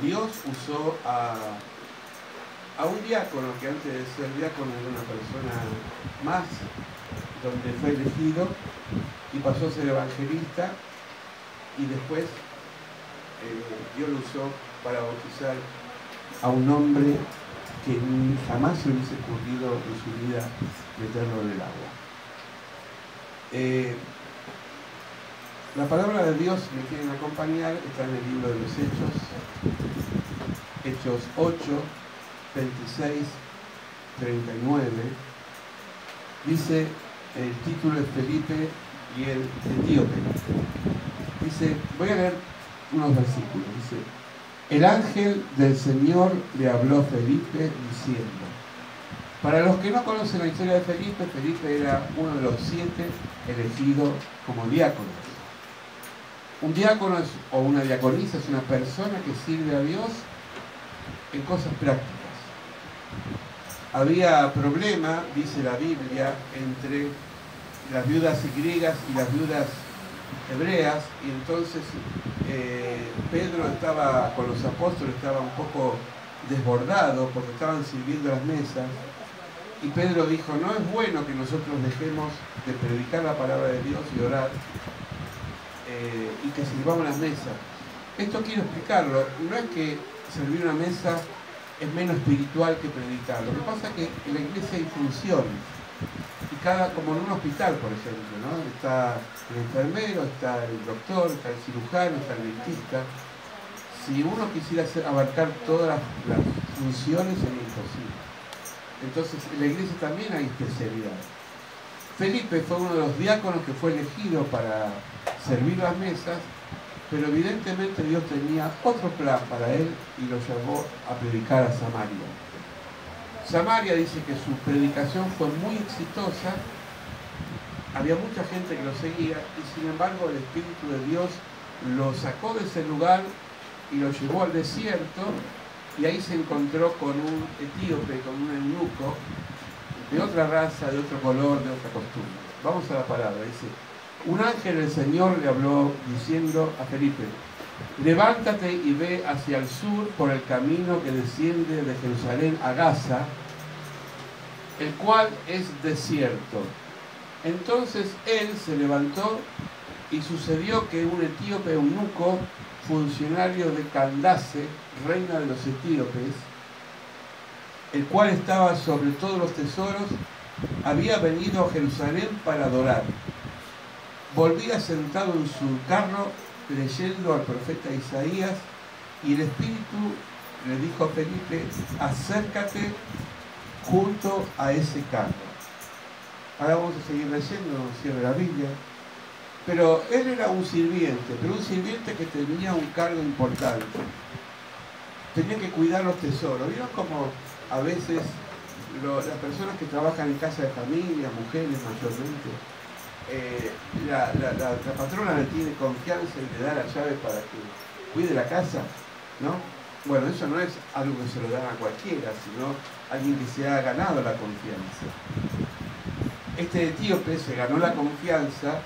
Dios usó a un diácono que antes de ser diácono era una persona más, donde fue elegido y pasó a ser evangelista, y después Dios lo usó para bautizar a un hombre que jamás se hubiese ocurrido en su vida meterlo en el agua. La palabra de Dios, si me quieren acompañar, está en el libro de los Hechos 8, 26, 39. Dice, el título es Felipe y el etíope. Dice, voy a leer unos versículos. Dice, el ángel del Señor le habló a Felipe diciendo. Para los que no conocen la historia de Felipe, Felipe era uno de los 7 elegidos como diáconos. Un diácono o una diaconisa es una persona que sirve a Dios en cosas prácticas. Había problema, dice la Biblia, entre las viudas griegas y las viudas hebreas, y entonces Pedro estaba con los apóstoles, estaba un poco desbordado porque estaban sirviendo las mesas, y Pedro dijo, no es bueno que nosotros dejemos de predicar la palabra de Dios y orar y que sirvamos las mesas. Esto quiero explicarlo, no es que servir una mesa es menos espiritual que predicar. Lo que pasa es que en la iglesia hay funciones, y como en un hospital, por ejemplo, ¿no? Está el enfermero, está el doctor, está el cirujano, está el dentista. Si uno quisiera abarcar todas las funciones, sería imposible. Entonces, en la iglesia también hay especialidades. Felipe fue uno de los diáconos que fue elegido para servir las mesas, pero evidentemente Dios tenía otro plan para él y lo llamó a predicar a Samaria. Samaria dice que su predicación fue muy exitosa, había mucha gente que lo seguía, y sin embargo el Espíritu de Dios lo sacó de ese lugar y lo llevó al desierto, y ahí se encontró con un etíope, con un eunuco, de otra raza, de otro color, de otra costumbre. Vamos a la palabra, dice, un ángel del Señor le habló diciendo a Felipe, levántate y ve hacia el sur por el camino que desciende de Jerusalén a Gaza, el cual es desierto. Entonces él se levantó, y sucedió que un etíope eunuco, funcionario de Candace, reina de los etíopes, el cual estaba sobre todos los tesoros, había venido a Jerusalén para adorar. Volvía sentado en su carro leyendo al profeta Isaías, y el Espíritu le dijo a Felipe, acércate junto a ese carro. Ahora vamos a seguir leyendo, no cierre la Biblia. Pero él era un sirviente, pero un sirviente que tenía un cargo importante. Tenía que cuidar los tesoros. ¿Vieron cómo a veces las personas que trabajan en casa de familia, mujeres mayormente, la patrona le tiene confianza y le da la llave para que cuide la casa, ¿no? Bueno, eso no es algo que se lo dan a cualquiera, sino alguien que se ha ganado la confianza. Este etíope se ganó la confianza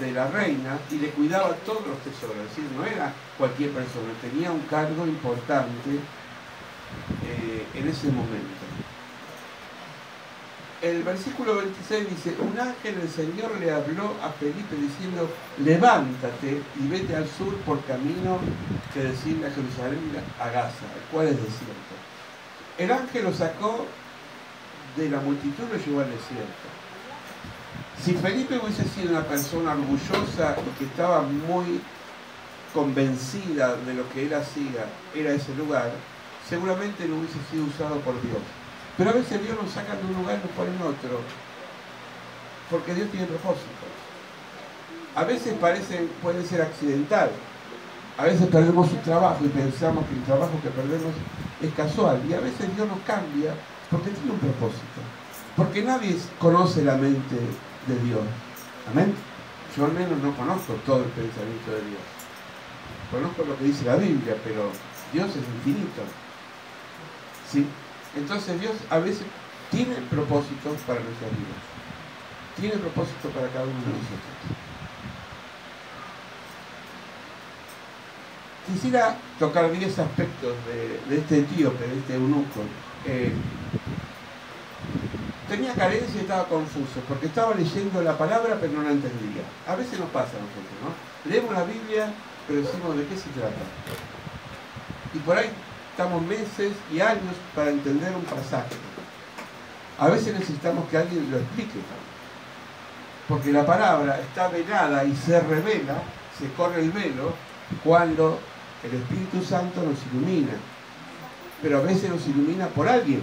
de la reina y le cuidaba todos los tesoros, es decir, no era cualquier persona, tenía un cargo importante en ese momento. El versículo 26 dice, un ángel del Señor le habló a Felipe diciendo, levántate y vete al sur por camino que desciende a Jerusalén a Gaza, el cual es desierto. El ángel lo sacó de la multitud y lo llevó al desierto. Si Felipe hubiese sido una persona orgullosa y que estaba muy convencida de lo que él hacía, era ese lugar, seguramente no hubiese sido usado por Dios. Pero a veces Dios nos saca de un lugar y nos pone en otro, porque Dios tiene propósitos. A veces puede ser accidental. A veces perdemos un trabajo y pensamos que el trabajo que perdemos es casual. Y a veces Dios nos cambia porque tiene un propósito. Porque nadie conoce la mente de Dios. Amén. Yo al menos no conozco todo el pensamiento de Dios. Conozco lo que dice la Biblia, pero Dios es infinito. ¿Sí? Entonces Dios a veces tiene propósitos para nuestras vidas. Tiene propósitos para cada uno de nosotros. Quisiera tocar 10 aspectos de este etíope, de este eunuco. Tenía carencia y estaba confuso, porque estaba leyendo la palabra pero no la entendía. A veces nos pasa a nosotros, ¿no? Leemos la Biblia, pero decimos de qué se trata. Y por ahí estamos meses y años para entender un pasaje. A veces necesitamos que alguien lo explique, porque la palabra está velada y se revela, se corre el velo, cuando el Espíritu Santo nos ilumina. Pero a veces nos ilumina por alguien.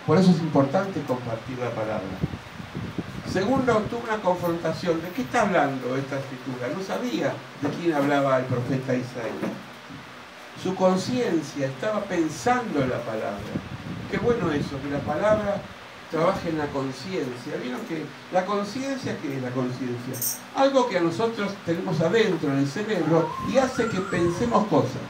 Por eso es importante compartir la palabra. Segundo, tuvo una confrontación. ¿De qué está hablando esta escritura? No sabía de quién hablaba el profeta Isaías. Su conciencia estaba pensando en la palabra. Qué bueno eso, que la palabra trabaje en la conciencia. ¿Vieron que la conciencia, qué es la conciencia? Algo que a nosotros tenemos adentro en el cerebro y hace que pensemos cosas.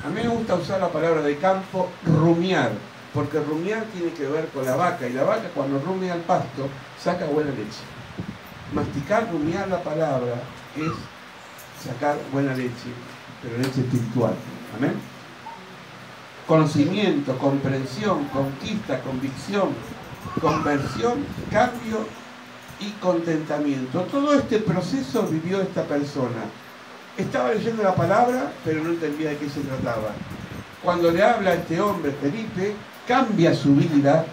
A mí me gusta usar la palabra de campo, rumiar, porque rumiar tiene que ver con la vaca, y la vaca cuando rumia al pasto saca buena leche. Masticar, rumiar la palabra es sacar buena leche, pero leche espiritual. Amén. Conocimiento, comprensión, conquista, convicción, conversión, cambio y contentamiento. Todo este proceso vivió esta persona. Estaba leyendo la palabra, pero no entendía de qué se trataba. Cuando le habla a este hombre, Felipe, cambia su vida,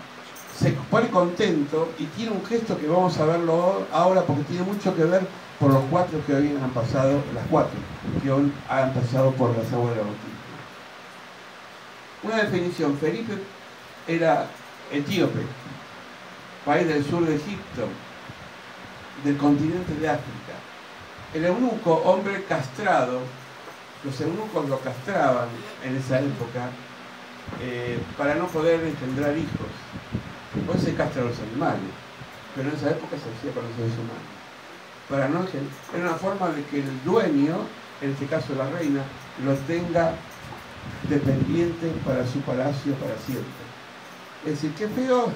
se pone contento y tiene un gesto que vamos a verlo ahora porque tiene mucho que ver por los 4 que hoy han pasado, las 4 que hoy han pasado por las aguas de la bautismo. Una definición: Felipe era etíope, país del sur de Egipto, del continente de África. El eunuco, hombre castrado, los eunucos lo castraban en esa época para no poder engendrar hijos. Hoy se castra a los animales, pero en esa época se hacía con los seres humanos. Para no engendrar, era una forma de que el dueño, en este caso la reina, lo tenga dependiente para su palacio para siempre. Es decir, qué feo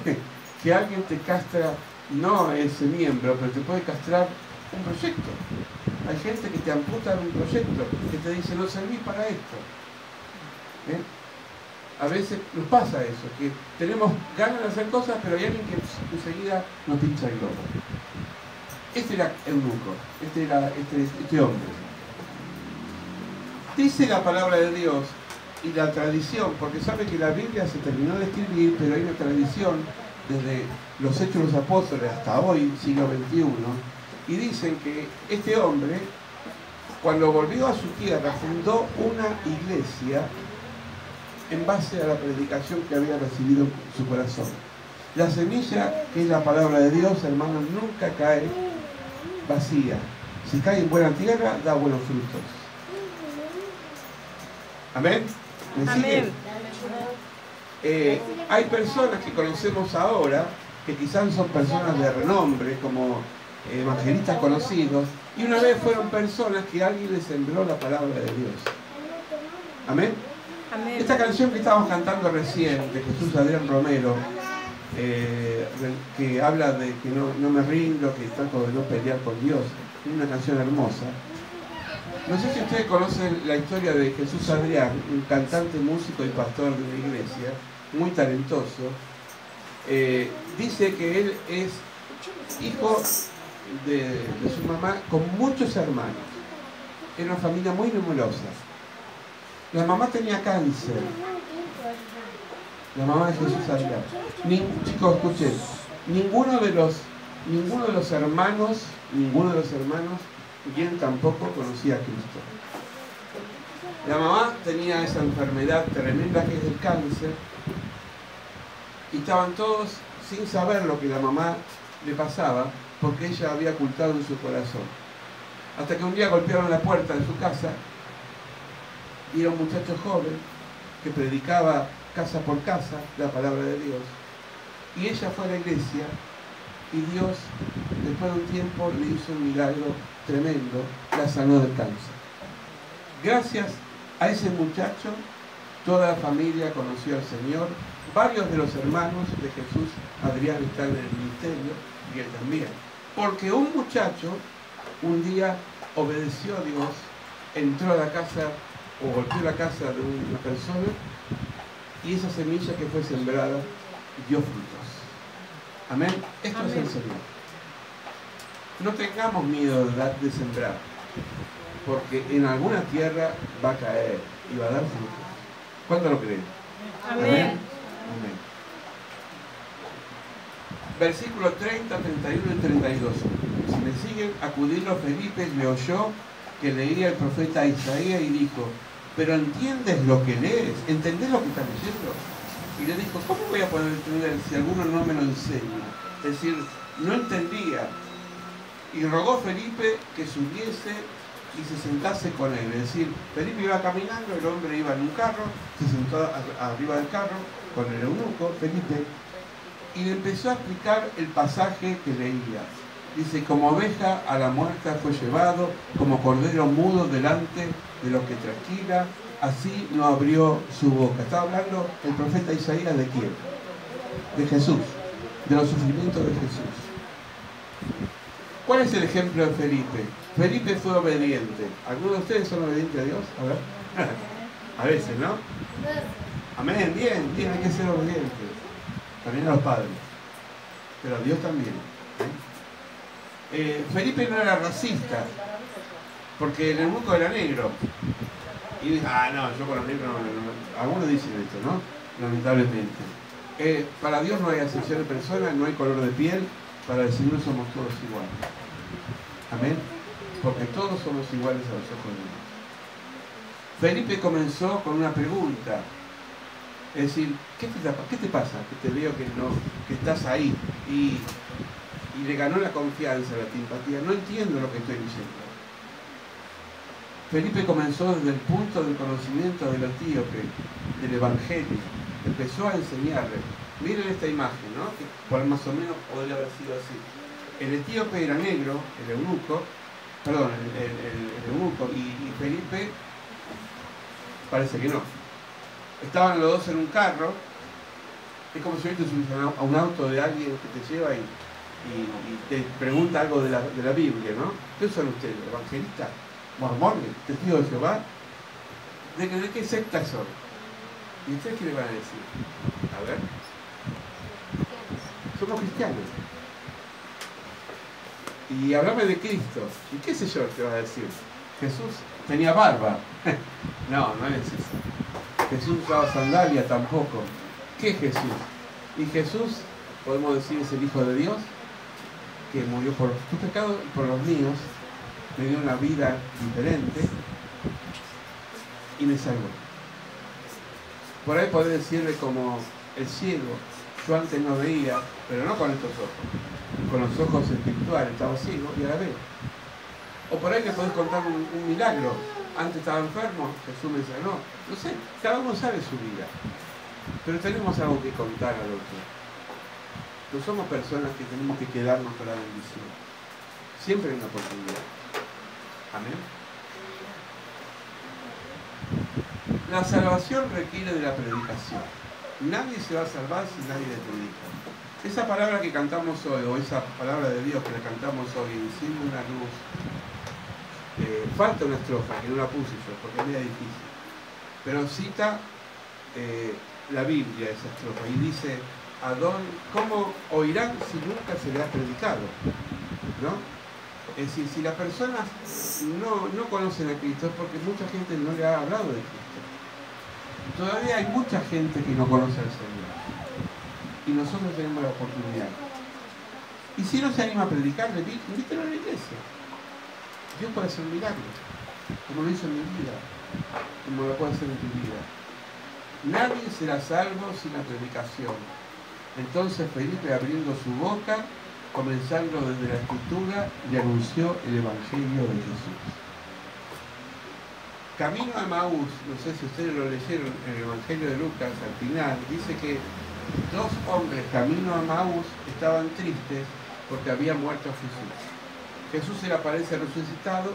que alguien te castra, no ese miembro, pero te puede castrar un proyecto. Hay gente que te amputa un proyecto, que te dice no servís para esto. A veces nos pasa eso, que tenemos ganas de hacer cosas, pero hay alguien que enseguida nos pincha el globo. Este era eunuco, este era este hombre. Dice la palabra de Dios y la tradición, porque sabe que la Biblia se terminó de escribir, pero hay una tradición desde los Hechos de los Apóstoles hasta hoy, siglo XXI, y dicen que este hombre, cuando volvió a su tierra, fundó una iglesia en base a la predicación que había recibido en su corazón. La semilla, que es la palabra de Dios, hermanos, nunca cae vacía. Si cae en buena tierra, da buenos frutos. Amén. ¿Me sigue? Hay personas que conocemos ahora, que quizás son personas de renombre, como evangelistas conocidos, y una vez fueron personas que alguien les sembró la palabra de Dios. Amén. Amén. Esta canción que estábamos cantando recién, de Jesús Adrián Romero, que habla de que no me rindo, que trato de no pelear con Dios, es una canción hermosa. No sé si ustedes conocen la historia de Jesús Adrián, un cantante, músico y pastor de una iglesia, muy talentoso. Dice que él es hijo de su mamá con muchos hermanos. Era una familia muy numerosa. La mamá tenía cáncer. La mamá de Jesús Adrián. Chicos, escuchen. Ninguno de los hermanos, quien tampoco conocía a Cristo. La mamá tenía esa enfermedad tremenda que es el cáncer, y estaban todos sin saber lo que la mamá le pasaba, porque ella había ocultado en su corazón. Hasta que un día golpearon la puerta de su casa, y era un muchacho joven que predicaba casa por casa la palabra de Dios. Y ella fue a la iglesia, y Dios, después de un tiempo, le hizo un milagro tremendo, la sanó del cáncer. Gracias a ese muchacho, toda la familia conoció al Señor. Varios de los hermanos de Jesús Adrián están en el ministerio, y él también. Porque un muchacho un día obedeció a Dios entró a la casa o golpeó la casa de una persona y esa semilla que fue sembrada dio frutos. Amén. Esto Amén. es el Señor. No tengamos miedo de sembrar, porque en alguna tierra va a caer y va a dar frutos. ¿Cuánto lo creen? Amén. Amén. Versículos 30, 31 y 32. Si me siguen, acudiendo Felipe, le oyó que leía el profeta Isaías y dijo, ¿pero entiendes lo que lees? ¿Entendés lo que estás leyendo? Y le dijo, ¿cómo voy a poder entender si alguno no me lo enseña? Es decir, no entendía. Y rogó Felipe que subiese y se sentase con él. Es decir, Felipe iba caminando, el hombre iba en un carro, se sentó arriba del carro con el eunuco, Felipe, y le empezó a explicar el pasaje que leía. Dice, como oveja a la muerte fue llevado, como cordero mudo delante de los que trasquila, así no abrió su boca. Estaba hablando el profeta Isaías ¿de quién? De Jesús, de los sufrimientos de Jesús. ¿Cuál es el ejemplo de Felipe? Felipe fue obediente. ¿Algunos de ustedes son obedientes a Dios? A ver. A veces, ¿no? Amén, bien, hay que ser obediente. También a los padres. Pero a Dios también. Felipe no era racista, porque el eunuco era negro. Y dijo, no, yo con los negros no. Algunos dicen esto, ¿no? Lamentablemente. Para Dios no hay acepción de personas, no hay color de piel. Para el Señor somos todos iguales. Amén. Porque todos somos iguales a los ojos de Dios. Felipe comenzó con una pregunta. Es decir, ¿qué te pasa? Que te veo que estás ahí. Y le ganó la confianza, la simpatía. No entiendo lo que estoy diciendo. Felipe comenzó desde el punto del conocimiento del etíope, del Evangelio. Empezó a enseñarle. Miren esta imagen, ¿no? Que por más o menos podría haber sido así. El etíope era negro, el eunuco, el eunuco, y Felipe parece que no. Estaban los dos en un carro. Es como si ahorita subís a un auto de alguien que te lleva y te pregunta algo de la Biblia, ¿no? ¿Qué son ustedes? ¿Evangelistas? ¿Mormones? ¿Testigos de Jehová? ¿De qué secta son? ¿Y ustedes qué le van a decir? A ver. Somos cristianos. Y hablame de Cristo. ¿Y qué sé yo te va a decir? Jesús tenía barba. No es eso. Jesús usaba sandalia tampoco. ¿Qué es Jesús? Y Jesús, podemos decir, es el Hijo de Dios, que murió por tus pecados y por los míos, me dio una vida diferente y me salvó. Por ahí podés decirle como el ciego, yo antes no veía, pero no con estos ojos, con los ojos espirituales, estaba ciego y ahora veo. O por ahí le podés contar un milagro, antes estaba enfermo, Jesús me sanó. No sé, cada uno sabe su vida, pero tenemos algo que contar al otro. No somos personas que tenemos que quedarnos con la bendición. Siempre hay una oportunidad. Amén. La salvación requiere de la predicación. Nadie se va a salvar si nadie le predica. Esa palabra que cantamos hoy, o esa palabra de Dios que le cantamos hoy, enciende una luz. Falta una estrofa, que no la puse yo, porque es media difícil. Pero cita la Biblia esa estrofa y dice, ¿cómo oirán si nunca se le ha predicado? ¿No? Es decir, si las personas no conocen a Cristo es porque mucha gente no le ha hablado de Cristo. Todavía hay mucha gente que no conoce al Señor. Y nosotros tenemos la oportunidad. Y si no se anima a predicarle, invítelo a la iglesia. Dios puede hacer un milagro, como lo hizo en mi vida, como lo puede hacer en tu vida. Nadie será salvo sin la predicación. Entonces Felipe, abriendo su boca, comenzando desde la Escritura, le anunció el Evangelio de Jesús. Camino a Emaús, no sé si ustedes lo leyeron en el Evangelio de Lucas, al final, dice que dos hombres camino a Emaús estaban tristes porque había muerto Jesús. Jesús se le aparece resucitado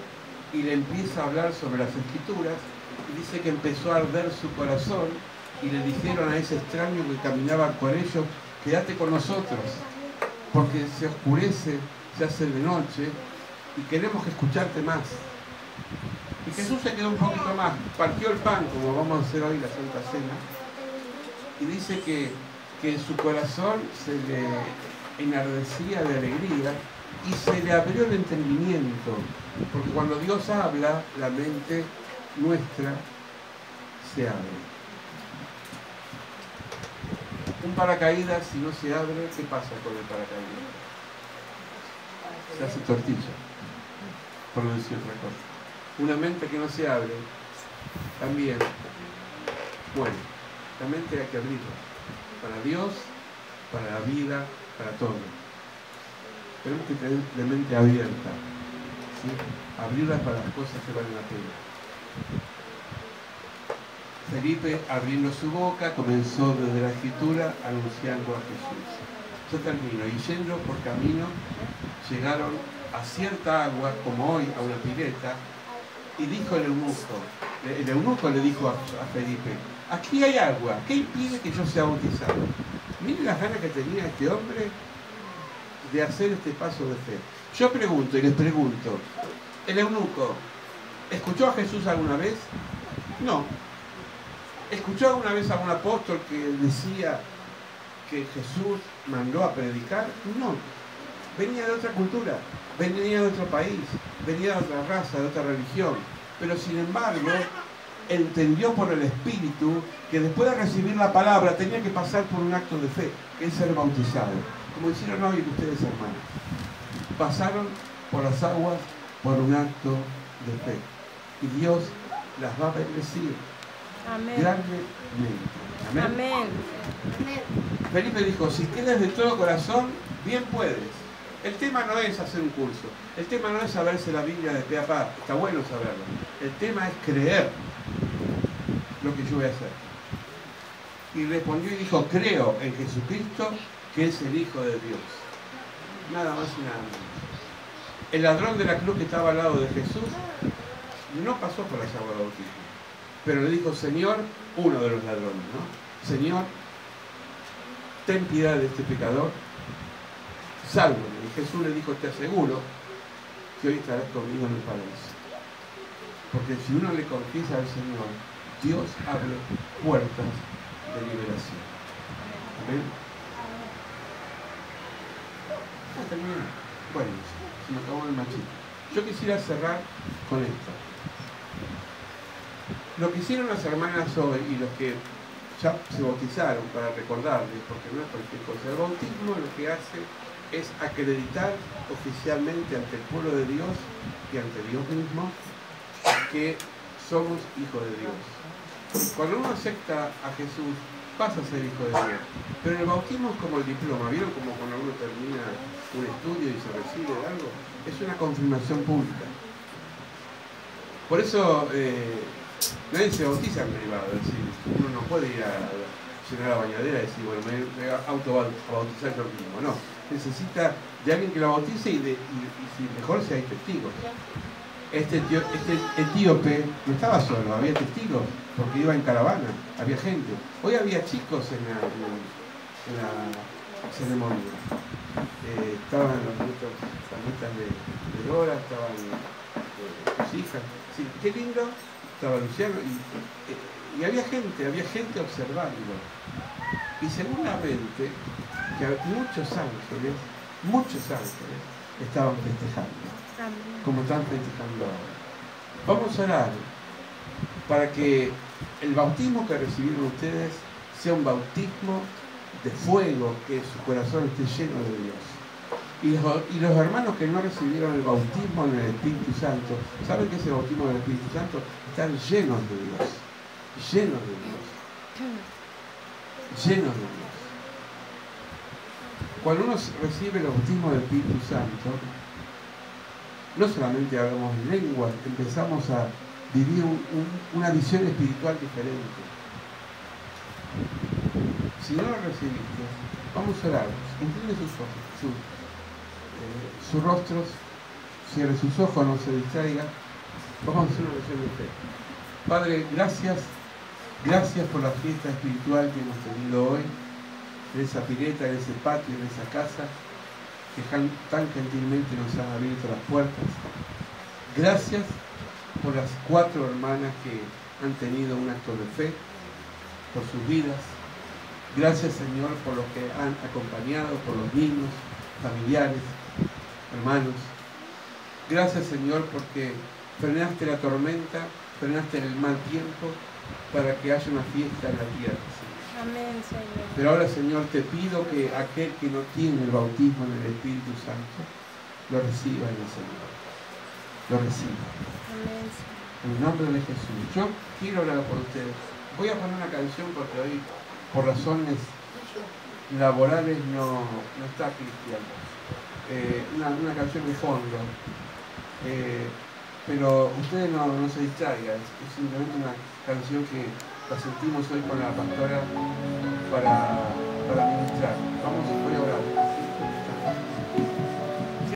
y le empieza a hablar sobre las Escrituras y dice que empezó a arder su corazón y le dijeron a ese extraño que caminaba con ellos, quédate con nosotros, porque se oscurece, se hace de noche y queremos escucharte más. Y Jesús se quedó un poquito más, partió el pan, como vamos a hacer hoy la Santa Cena, y dice que su corazón se le enardecía de alegría y se le abrió el entendimiento, porque cuando Dios habla, la mente nuestra se abre. Un paracaídas, si no se abre, ¿qué pasa con el paracaídas? Se hace tortilla, por no decir otra cosa. Una mente que no se abre, también muere. La mente hay que abrirla, para Dios, para la vida, para todo. Tenemos que tener la mente abierta, ¿sí? Abrirla para las cosas que valen la pena. Felipe, abriendo su boca, comenzó desde la escritura anunciando a Jesús. Yo termino, y yendo por camino, llegaron a cierta agua, como hoy, a una pileta, y dijo el eunuco le dijo a Felipe, aquí hay agua, ¿qué impide que yo sea bautizado? Miren las ganas que tenía este hombre de hacer este paso de fe. Yo pregunto y les pregunto, ¿el eunuco escuchó a Jesús alguna vez? No. ¿Escuchó alguna vez a un apóstol que decía que Jesús mandó a predicar? No. Venía de otra cultura, venía de otro país, venía de otra raza, de otra religión. Pero sin embargo, entendió por el Espíritu que después de recibir la palabra tenía que pasar por un acto de fe, que es ser bautizado. Como hicieron hoy ustedes, hermanos. Pasaron por las aguas por un acto de fe. Y Dios las va a bendecir. Amén. Grandemente. Amén. Amén. Felipe dijo, si quieres de todo corazón, bien puedes. El tema no es hacer un curso, el tema no es saberse la Biblia de pe a pa, está bueno saberlo. El tema es creer lo que yo voy a hacer. Y respondió y dijo, creo en Jesucristo, que es el Hijo de Dios. Nada más y nada menos. El ladrón de la cruz que estaba al lado de Jesús no pasó por las aguas de bautismo, pero le dijo, Señor, uno de los ladrones, ¿no? Señor, ten piedad de este pecador, sálvame. Y Jesús le dijo, te aseguro que hoy estarás conmigo en el paraíso. Porque si uno le confiesa al Señor, Dios abre puertas de liberación. Amén. Bueno, se me acabó el machito. Yo quisiera cerrar con esto. Lo que hicieron las hermanas hoy y los que ya se bautizaron, para recordarles, porque no es cualquier cosa. El bautismo lo que hace es acreditar oficialmente ante el pueblo de Dios y ante Dios mismo que somos hijos de Dios. Cuando uno acepta a Jesús, pasa a ser hijo de Dios. Pero el bautismo es como el diploma. ¿Vieron como cuando uno termina un estudio y se recibe de algo? Es una confirmación pública. Por eso nadie se bautiza en privado. Es decir, uno no puede ir a llenar la bañadera y decir, bueno, me voy a autobautizar yo mismo. No. Necesita de alguien que lo bautice y si mejor si hay testigos. Este etíope no estaba solo, había testigos, porque iba en caravana, había gente. Hoy había chicos en la ceremonia. Estaban las nietas de Dora, estaban sus hijas. Sí, qué lindo, estaba Luciano, y había gente observando. Y seguramente que muchos ángeles estaban festejando, como están festejando ahora. Vamos a orar para que el bautismo que recibieron ustedes sea un bautismo de fuego, que su corazón esté lleno de Dios. Y los hermanos que no recibieron el bautismo en el Espíritu Santo, ¿saben qué es el bautismo del Espíritu Santo? Están llenos de Dios, llenos de Dios, llenos de Dios. Cuando uno recibe el bautismo del Espíritu Santo, no solamente hablamos en lenguas, empezamos a vivir una visión espiritual diferente. Si no lo recibiste, vamos a orar. Incline sus rostros, cierre sus ojos, no se distraiga. Vamos a hacer una oración de fe. Padre, gracias por la fiesta espiritual que hemos tenido hoy, en esa pileta, en ese patio, en esa casa, que tan gentilmente nos han abierto las puertas. Gracias por las 4 hermanas que han tenido un acto de fe, por sus vidas. Gracias, Señor, por los que han acompañado, por los niños, familiares, hermanos. Gracias, Señor, porque frenaste la tormenta, frenaste el mal tiempo para que haya una fiesta en la tierra, Señor. Amén, Señor. Pero ahora, Señor, te pido que aquel que no tiene el bautismo en el Espíritu Santo, lo reciba en el Señor. Lo reciba. Amén, Señor. En el nombre de Jesús. Yo quiero hablar por ustedes. Voy a poner una canción porque hoy, por razones laborales, no está Cristiano. Una canción de fondo. Pero ustedes no se distraigan. Es simplemente una canción que la sentimos hoy con la pastora para ministrar. Voy a orar.